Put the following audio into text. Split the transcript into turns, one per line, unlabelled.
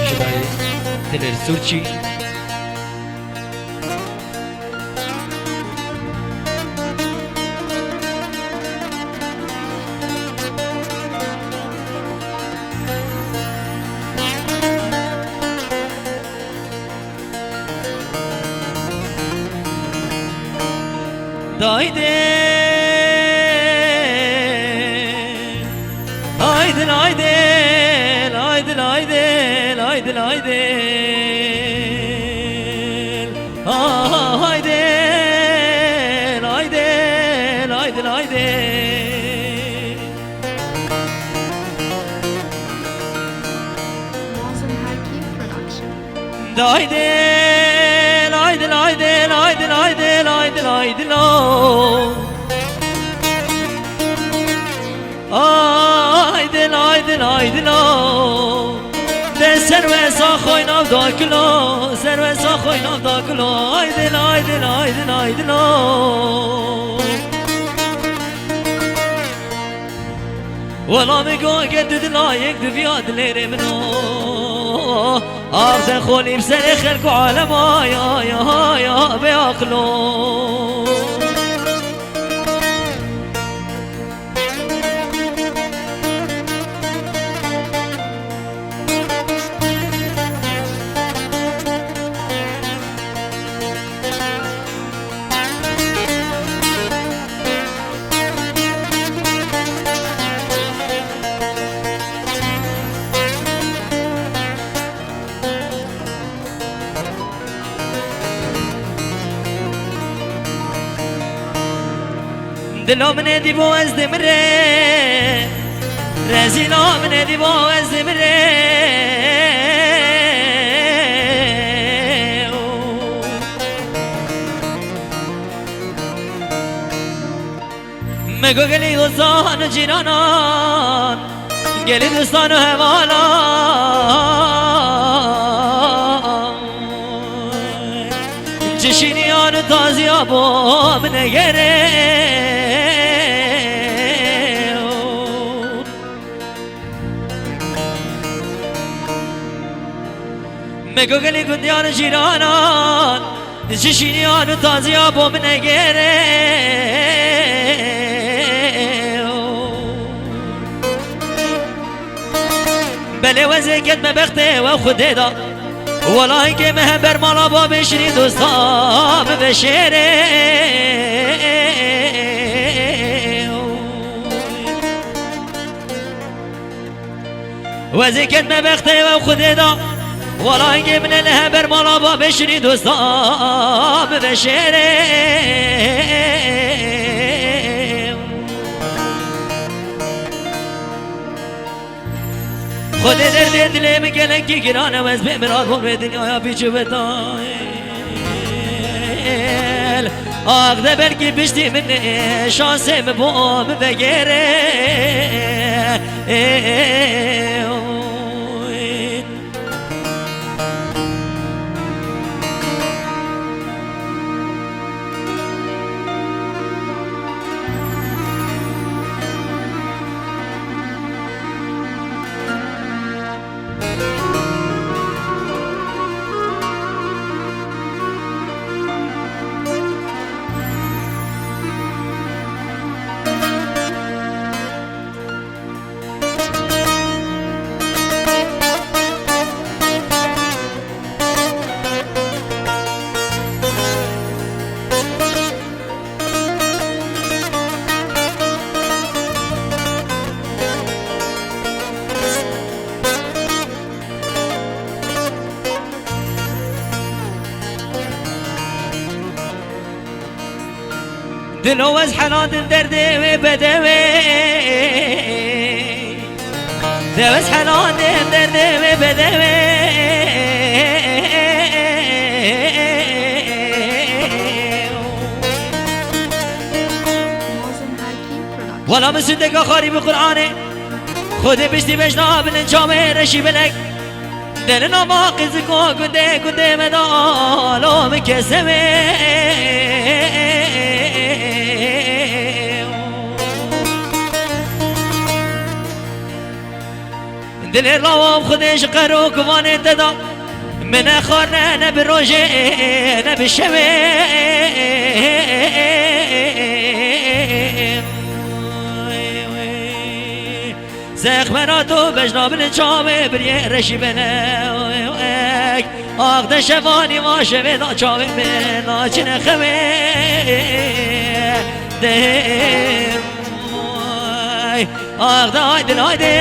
جدای دلر سورچی دایده Aydın aydın aydın aydın aydın aydın ah aydın aydın aydın aydın
Mazlum Hakim Production.
Aydın aydın aydın aydın aydın aydın aydın oh Aydın aydın aydın o De servesa khoynav daklo Servesa khoynav daklo Aydın aydın aydın aydın o Valla mi go gedid layık dünya dilerim no Arden kholim seni khalku alema ya ya ya be aklo دلو من دی با از دمره رزیلا من دی با از دمره مگو گلی دوستان و جیرانان گلی دوستان و حوالان چشینیان و تازی آبا بنگره مگو گلی گندیان جیرانان چشینیان و تازی آبا بنگره بله وزکت مبخته و خوده دا والله که مهبر مالا با بشری دوستا بشره وزکت مبخته و خوده دا والله که من الهبر مالا با بشری دوستا بشره خود درد دلم گلن که گرانم از به مراد بر دنیا پیچو بتایل آقده برگی پشتی من شانسم بوم بگره دلو از حنات درده و بدوی دلو از حنات درده و بدوی ولا مسدك خاري بقرآنه خود بشتي بشنا بالانجام رشي بلك دلنا ما قزكو قده مدالو مكسمه دل روام خودش قرو کوانه دادا من خانه نه بروجه نه بشمه زخمراتو بجنابن چامه بریه رشی بنه آقد شوانی واشه به ناچامه به ناچنه خمه دم آقد آیدن آیدن